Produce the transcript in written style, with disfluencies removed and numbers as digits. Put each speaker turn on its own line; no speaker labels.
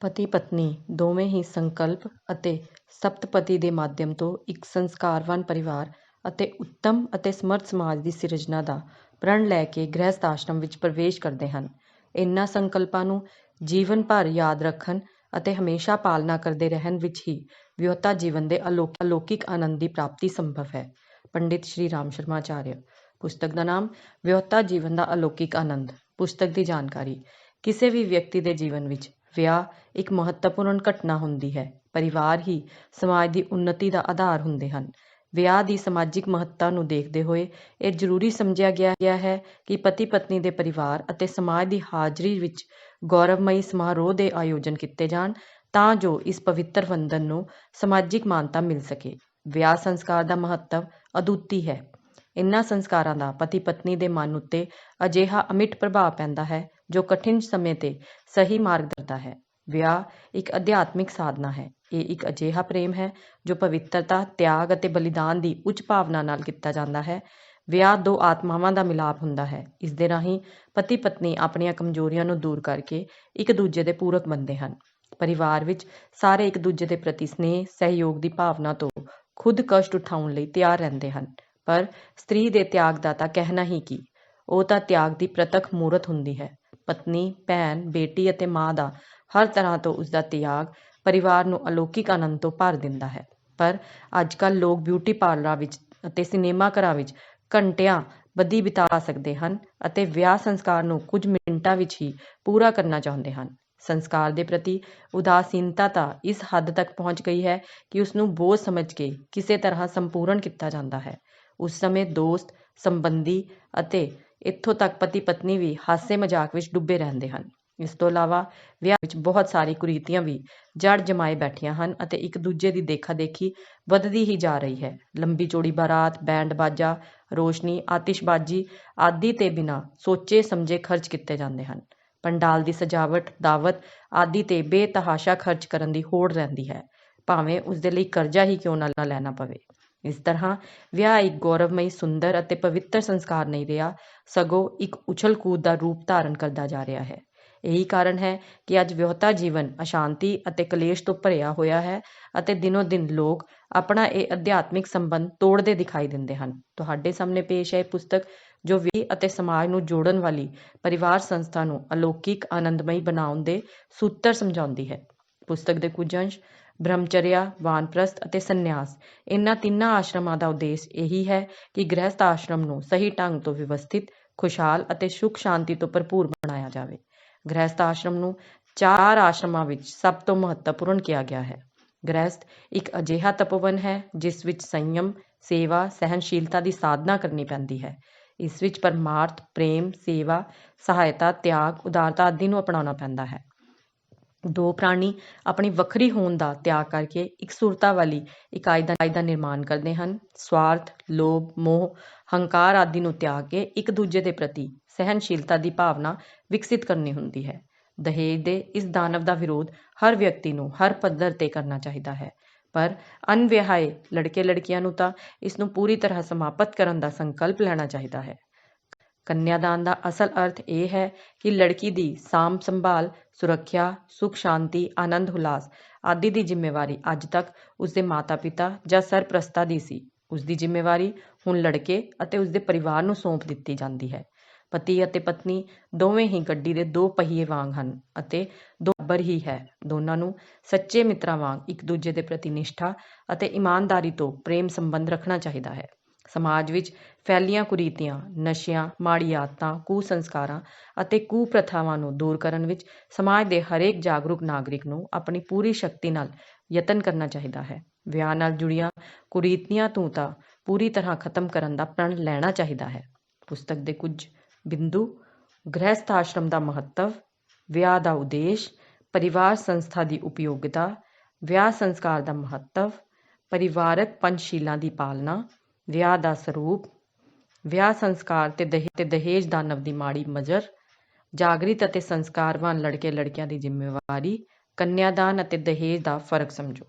ਪਤੀ ਪਤਨੀ ਦੋਵੇਂ ਹੀ ਸੰਕਲਪ ਅਤੇ ਸਪਤਪਦੀ ਦੇ ਮਾਧਿਅਮ ਤੋਂ ਇੱਕ ਸੰਸਕਾਰਵਾਨ ਪਰਿਵਾਰ ਅਤੇ ਉੱਤਮ ਅਤੇ ਸਮਰਥ ਸਮਾਜ ਦੀ ਸਿਰਜਣਾ ਦਾ ਪ੍ਰਣ ਲੈ ਕੇ ਗ੍ਰਹਿਸਥ ਆਸ਼ਰਮ ਵਿੱਚ ਪ੍ਰਵੇਸ਼ ਕਰਦੇ ਹਨ। ਇਨ੍ਹਾਂ ਸੰਕਲਪਾਂ ਨੂੰ ਜੀਵਨ ਭਰ ਯਾਦ ਰੱਖਣ ਅਤੇ ਹਮੇਸ਼ਾ ਪਾਲਣਾ ਕਰਦੇ ਰਹਿਣ ਵਿੱਚ ਹੀ ਵਿਆਹੁਤਾ ਜੀਵਨ ਦੇ ਅਲੌਕਿਕ ਆਨੰਦ ਦੀ ਪ੍ਰਾਪਤੀ ਸੰਭਵ ਹੈ। ਪੰਡਿਤ ਸ਼੍ਰੀ ਰਾਮ ਸ਼ਰਮਾ ਆਚਾਰੀਆ। ਪੁਸਤਕ ਦਾ ਨਾਮ ਵਿਆਹੁਤਾ ਜੀਵਨ ਦਾ ਅਲੌਕਿਕ ਆਨੰਦ। ਪੁਸਤਕ ਦੀ ਜਾਣਕਾਰੀ। ਕਿਸੇ ਵੀ ਵਿਅਕਤੀ ਦੇ ਜੀਵਨ ਵਿੱਚ ਵਿਆਹ ਇੱਕ ਮਹੱਤਵਪੂਰਨ ਘਟਨਾ ਹੁੰਦੀ ਹੈ। ਪਰਿਵਾਰ ਹੀ ਸਮਾਜ ਦੀ ਉੱਨਤੀ ਦਾ ਆਧਾਰ ਹੁੰਦੇ ਹਨ। ਵਿਆਹ ਦੀ ਸਮਾਜਿਕ ਮਹੱਤਤਾ ਨੂੰ ਦੇਖਦੇ ਹੋਏ ਇਹ ਜ਼ਰੂਰੀ ਸਮਝਿਆ ਗਿਆ ਹੈ ਕਿ ਪਤੀ ਪਤਨੀ ਦੇ ਪਰਿਵਾਰ ਅਤੇ ਸਮਾਜ ਦੀ ਹਾਜ਼ਰੀ ਵਿੱਚ ਗੌਰਵਮਈ ਸਮਾਰੋਹ ਦੇ ਆਯੋਜਨ ਕੀਤੇ ਜਾਣ ਤਾਂ ਜੋ ਇਸ ਪਵਿੱਤਰ ਬੰਧਨ ਨੂੰ ਸਮਾਜਿਕ ਮਾਨਤਾ ਮਿਲ ਸਕੇ। ਵਿਆਹ ਸੰਸਕਾਰ ਦਾ ਮਹੱਤਵ ਅਦੁੱਤੀ ਹੈ। ਇਨ੍ਹਾਂ ਸੰਸਕਾਰਾਂ ਦਾ ਪਤੀ ਪਤਨੀ ਦੇ ਮਨ ਉੱਤੇ ਅਜਿਹਾ ਅਮਿੱਟ ਪ੍ਰਭਾਵ ਪੈਂਦਾ ਹੈ ਜੋ ਕਠਿਨ ਸਮੇਂ ਤੇ ਸਹੀ ਮਾਰਗ ਦਿਖਾਉਂਦਾ ਹੈ। ਵਿਆਹ ਇੱਕ ਅਧਿਆਤਮਿਕ ਸਾਧਨਾ ਹੈ। ਇਹ ਇੱਕ ਅਜਿਹਾ ਪ੍ਰੇਮ ਹੈ ਜੋ ਪਵਿੱਤਰਤਾ, ਤਿਆਗ ਅਤੇ ਬਲੀਦਾਨ ਦੀ ਉੱਚ ਭਾਵਨਾ ਨਾਲ ਕੀਤਾ ਜਾਂਦਾ ਹੈ। ਵਿਆਹ ਦੋ ਆਤਮਾਵਾਂ ਦਾ ਮਿਲਾਪ ਹੁੰਦਾ ਹੈ। ਇਸ ਦੇ ਰਾਹੀਂ ਪਤੀ ਪਤਨੀ ਆਪਣੀਆਂ ਕਮਜ਼ੋਰੀਆਂ ਨੂੰ ਦੂਰ ਕਰਕੇ ਇੱਕ ਦੂਜੇ ਦੇ ਪੂਰਕ ਬਣਦੇ ਹਨ। ਪਰਿਵਾਰ ਵਿੱਚ ਸਾਰੇ ਇੱਕ ਦੂਜੇ ਦੇ ਪ੍ਰਤੀ ਸਨੇਹ, ਸਹਿਯੋਗ ਦੀ ਭਾਵਨਾ ਤੋਂ ਖੁਦ ਕਸ਼ਟ ਉਠਾਉਣ ਲਈ ਤਿਆਰ ਰਹਿੰਦੇ ਹਨ। ਪਰ ਸਤਰੀ ਦੇ ਤਿਆਗ ਦਾ ਤਾਂ ਕਹਿਣਾ ਹੀ ਕੀ, ਉਹ ਤਾਂ ਤਿਆਗ ਦੀ ਪ੍ਰਤੱਖ ਮੂਰਤ ਹੁੰਦੀ ਹੈ। ਪਤਨੀ, ਭੈਣ, ਬੇਟੀ ਅਤੇ ਮਾਂ ਦਾ ਹਰ ਤਰ੍ਹਾਂ ਤੋਂ ਉਸਦਾ ਤਿਆਗ ਪਰਿਵਾਰ ਨੂੰ ਅਲੌਕਿਕ ਆਨੰਦ ਤੋਂ ਭਰ ਦਿੰਦਾ ਹੈ। ਪਰ ਅੱਜ ਕੱਲ੍ਹ ਲੋਕ ਬਿਊਟੀ ਪਾਰਲਰਾਂ ਵਿੱਚ ਅਤੇ ਸਿਨੇਮਾ ਘਰਾਂ ਵਿੱਚ ਘੰਟਿਆਂ ਬੱਧੀ ਬਿਤਾ ਸਕਦੇ ਹਨ ਅਤੇ ਵਿਆਹ ਸੰਸਕਾਰ ਨੂੰ ਕੁਝ ਮਿੰਟਾਂ ਵਿੱਚ ਹੀ ਪੂਰਾ ਕਰਨਾ ਚਾਹੁੰਦੇ ਹਨ। ਸੰਸਕਾਰ ਦੇ ਪ੍ਰਤੀ ਉਦਾਸੀਨਤਾ ਤਾਂ ਇਸ ਹੱਦ ਤੱਕ ਪਹੁੰਚ ਗਈ ਹੈ ਕਿ ਉਸ ਨੂੰ ਬੋਝ ਸਮਝ ਕੇ ਕਿਸੇ ਤਰ੍ਹਾਂ ਸੰਪੂਰਨ ਕੀਤਾ ਜਾਂਦਾ ਹੈ। ਉਸ ਸਮੇਂ ਦੋਸਤ, ਸੰਬੰਧੀ ਅਤੇ ਇੱਥੋਂ ਤੱਕ ਪਤੀ ਪਤਨੀ ਵੀ ਹਾਸੇ ਮਜ਼ਾਕ ਵਿੱਚ ਡੁੱਬੇ ਰਹਿੰਦੇ ਹਨ। ਇਸ ਤੋਂ ਇਲਾਵਾ ਵਿਆਹ ਵਿੱਚ ਬਹੁਤ ਸਾਰੀ ਕੁਰੀਤੀਆਂ ਵੀ ਜੜ ਜਮਾਏ ਬੈਠੀਆਂ ਹਨ ਅਤੇ ਇੱਕ ਦੂਜੇ ਦੀ ਦੇਖਾ ਦੇਖੀ ਵੱਧਦੀ ਹੀ ਜਾ ਰਹੀ ਹੈ। ਲੰਬੀ ਚੌੜੀ ਬਾਰਾਤ, ਬੈਂਡ ਬਾਜਾ, ਰੋਸ਼ਨੀ, ਆਤਿਸ਼ਬਾਜ਼ੀ ਆਦਿ ਤੇ ਬਿਨਾਂ ਸੋਚੇ ਸਮਝੇ ਖਰਚ ਕੀਤੇ ਜਾਂਦੇ ਹਨ। ਪੰਡਾਲ ਦੀ ਸਜਾਵਟ, ਦਾਵਤ ਆਦਿ ਤੇ ਬੇਤਹਾਸ਼ਾ ਖਰਚ ਕਰਨ ਦੀ ਹੋੜ ਰਹਿੰਦੀ ਹੈ, ਭਾਵੇਂ ਉਸਦੇ ਲਈ ਕਰਜ਼ਾ ਹੀ ਕਿਉਂ ਨਾ ਲੈਣਾ ਪਵੇ। ਇਸ ਤਰ੍ਹਾਂ ਵਿਆਹ ਇੱਕ ਗੌਰਵਮਈ, ਸੁੰਦਰ ਅਤੇ ਪਵਿੱਤਰ ਸੰਸਕਾਰ ਨਹੀਂ ਰਿਹਾ, ਸਗੋਂ ਇੱਕ ਉਛਲ ਕੂਦ ਦਾ ਰੂਪ ਧਾਰਨ ਕਰਦਾ ਜਾ ਰਿਹਾ ਹੈ। ਇਹੀ ਕਾਰਨ ਹੈ ਕਿ ਅੱਜ ਵਿਆਹੁਤਾ ਜੀਵਨ ਅਸ਼ਾਂਤੀ ਅਤੇ ਕਲੇਸ਼ ਤੋਂ ਭਰਿਆ ਹੋਇਆ ਹੈ ਅਤੇ ਦਿਨੋ ਦਿਨ ਲੋਕ ਆਪਣਾ ਇਹ ਅਧਿਆਤਮਿਕ ਸੰਬੰਧ ਤੋੜਦੇ ਦਿਖਾਈ ਦਿੰਦੇ ਹਨ। ਤੁਹਾਡੇ ਸਾਹਮਣੇ ਪੇਸ਼ ਹੈ ਇਹ ਪੁਸਤਕ ਜੋ ਵਿਅਕਤੀ ਅਤੇ ਸਮਾਜ ਨੂੰ ਜੋੜਨ ਵਾਲੀ ਪਰਿਵਾਰ ਸੰਸਥਾ ਨੂੰ ਅਲੌਕਿਕ, ਆਨੰਦਮਈ ਬਣਾਉਣ ਦੇ ਸੂਤਰ ਸਮਝਾਉਂਦੀ ਹੈ। ਪੁਸਤਕ ਦੇ ਕੁਝ ਅੰਸ਼। ਬ੍ਰਹਮਚਰਿਆ, ਵਾਨਪ੍ਰਸਥ ਅਤੇ ਸੰਨਿਆਸ। ਇਨ੍ਹਾਂ ਤਿੰਨਾਂ ਆਸ਼ਰਮਾਂ ਦਾ ਉਦੇਸ਼ ਇਹੀ ਹੈ ਕਿ ਗ੍ਰਹਿਸਥ ਆਸ਼ਰਮ ਨੂੰ ਸਹੀ ਢੰਗ ਤੋਂ ਵਿਵਸਥਿਤ, ਖੁਸ਼ਹਾਲ ਅਤੇ ਸੁਖ ਸ਼ਾਂਤੀ ਤੋਂ ਭਰਪੂਰ ਬਣਾਇਆ ਜਾਵੇ। ਗ੍ਰਹਿਸਥ ਆਸ਼ਰਮ ਨੂੰ 4 ਆਸ਼ਰਮਾਂ ਵਿੱਚ ਸਭ ਤੋਂ ਮਹੱਤਵਪੂਰਨ ਕਿਹਾ ਗਿਆ ਹੈ। ਗ੍ਰਹਿਸਥ ਇੱਕ ਅਜਿਹਾ ਤਪੋਵਨ ਹੈ ਜਿਸ ਵਿੱਚ ਸੰਯਮ, ਸੇਵਾ, ਸਹਿਣਸ਼ੀਲਤਾ ਦੀ ਸਾਧਨਾ ਕਰਨੀ ਪੈਂਦੀ ਹੈ। ਇਸ ਵਿੱਚ ਪਰਮਾਰਥ, ਪ੍ਰੇਮ, ਸੇਵਾ, ਸਹਾਇਤਾ, ਤਿਆਗ, ਉਦਾਰਤਾ ਆਦਿ ਨੂੰ ਅਪਣਾਉਣਾ ਪੈਂਦਾ ਹੈ। ਦੋ ਪ੍ਰਾਣੀ ਆਪਣੀ ਵੱਖਰੀ ਹੋਂਦ ਦਾ ਤਿਆਗ ਕਰਕੇ ਇਕਸੁਰਤਾ ਵਾਲੀ ਇਕਾਈ ਦਾ ਨਿਰਮਾਣ ਕਰਦੇ ਹਨ। ਸਵਾਰਥ, ਲੋਭ, ਮੋਹ, ਹੰਕਾਰ ਆਦਿ ਨੂੰ ਤਿਆਗ ਕੇ ਇੱਕ ਦੂਜੇ ਦੇ ਪ੍ਰਤੀ ਸਹਿਣਸ਼ੀਲਤਾ ਦੀ ਭਾਵਨਾ ਵਿਕਸਿਤ ਕਰਨੀ ਹੁੰਦੀ ਹੈ। ਦਹੇਜ ਦੇ ਇਸ ਦਾਨਵ ਦਾ ਵਿਰੋਧ ਹਰ ਵਿਅਕਤੀ ਨੂੰ ਹਰ ਪੱਧਰ ਤੇ ਕਰਨਾ ਚਾਹੀਦਾ ਹੈ, ਪਰ ਅਣਵਿਆਹੇ ਲੜਕੇ ਲੜਕੀਆਂ ਨੂੰ ਤਾਂ ਇਸ ਨੂੰ ਪੂਰੀ ਤਰ੍ਹਾਂ ਸਮਾਪਤ ਕਰਨ ਦਾ ਸੰਕਲਪ ਲੈਣਾ ਚਾਹੀਦਾ ਹੈ। ਕੰਨਿਆਦਾਨ ਦਾ ਅਸਲ ਅਰਥ ਇਹ ਹੈ ਕਿ ਲੜਕੀ ਦੀ ਸਾਂਭ ਸੰਭਾਲ, ਸੁਰੱਖਿਆ, ਸੁਖ ਸ਼ਾਂਤੀ, ਆਨੰਦ ਹੁਲਾਸ ਆਦਿ ਦੀ ਜ਼ਿੰਮੇਵਾਰੀ ਅੱਜ ਤੱਕ ਉਸਦੇ ਮਾਤਾ ਪਿਤਾ ਜਾਂ ਸਰਪ੍ਰਸਤਾਂ ਦੀ ਸੀ। ਉਸਦੀ ਜ਼ਿੰਮੇਵਾਰੀ ਹੁਣ ਲੜਕੇ ਅਤੇ ਉਸਦੇ ਪਰਿਵਾਰ ਨੂੰ ਸੌਂਪ ਦਿੱਤੀ ਜਾਂਦੀ ਹੈ। ਪਤੀ ਅਤੇ ਪਤਨੀ ਦੋਵੇਂ ਹੀ ਗੱਡੀ ਦੇ 2 ਪਹੀਏ ਵਾਂਗ ਹਨ ਅਤੇ ਬਰਾਬਰ ਹੀ ਹੈ। ਦੋਨਾਂ ਨੂੰ ਸੱਚੇ ਮਿੱਤਰਾਂ ਵਾਂਗ ਇੱਕ ਦੂਜੇ ਦੇ ਪ੍ਰਤੀ ਨਿਸ਼ਠਾ ਅਤੇ ਇਮਾਨਦਾਰੀ ਤੋਂ ਪ੍ਰੇਮ ਸੰਬੰਧ ਰੱਖਣਾ ਚਾਹੀਦਾ ਹੈ। ਸਮਾਜ ਵਿੱਚ ਫੈਲੀਆਂ ਕੁਰੀਤੀਆਂ, ਨਸ਼ਿਆਂ, ਮਾੜੀ ਆਦਤਾਂ, ਕੁਸੰਸਕਾਰਾਂ ਅਤੇ ਕੁਪ੍ਰਥਾਵਾਂ ਨੂੰ ਦੂਰ ਕਰਨ ਵਿੱਚ ਸਮਾਜ ਦੇ ਹਰੇਕ ਜਾਗਰੂਕ ਨਾਗਰਿਕ ਨੂੰ ਆਪਣੀ ਪੂਰੀ ਸ਼ਕਤੀ ਨਾਲ ਯਤਨ ਕਰਨਾ ਚਾਹੀਦਾ ਹੈ। ਵਿਆਹ ਨਾਲ ਜੁੜੀਆਂ ਕੁਰੀਤੀਆਂ ਨੂੰ ਤਾਂ ਪੂਰੀ ਤਰ੍ਹਾਂ ਖਤਮ ਕਰਨ ਦਾ ਪ੍ਰਣ ਲੈਣਾ ਚਾਹੀਦਾ ਹੈ। ਪੁਸਤਕ ਦੇ ਕੁਝ ਬਿੰਦੂ। ਗ੍ਰਹਿਸਥ ਆਸ਼ਰਮ ਦਾ ਮਹੱਤਵ, ਵਿਆਹ ਦਾ ਉਦੇਸ਼, ਪਰਿਵਾਰ ਸੰਸਥਾ ਦੀ ਉਪਯੋਗਤਾ, ਵਿਆਹ ਸੰਸਕਾਰ ਦਾ ਮਹੱਤਵ, ਪਰਿਵਾਰਕ ਪੰਚਸ਼ੀਲਾਂ ਦੀ ਪਾਲਣਾ, ਵਿਆਹ ਦਾ ਸਰੂਪ, ਵਿਆਹ ਸੰਸਕਾਰ ਤੇ ਦਹੇਜ ਦਾਨਵ ਦੀ ਮਾੜੀ ਨਜ਼ਰ, ਜਾਗਰਿਤ ਅਤੇ ਸੰਸਕਾਰਵਾਨ ਲੜਕੇ ਲੜਕੀਆਂ ਦੀ ਜ਼ਿੰਮੇਵਾਰੀ, ਕੰਨਿਆਦਾਨ ਅਤੇ ਦਹੇਜ ਦਾ ਫਰਕ ਸਮਝੋ।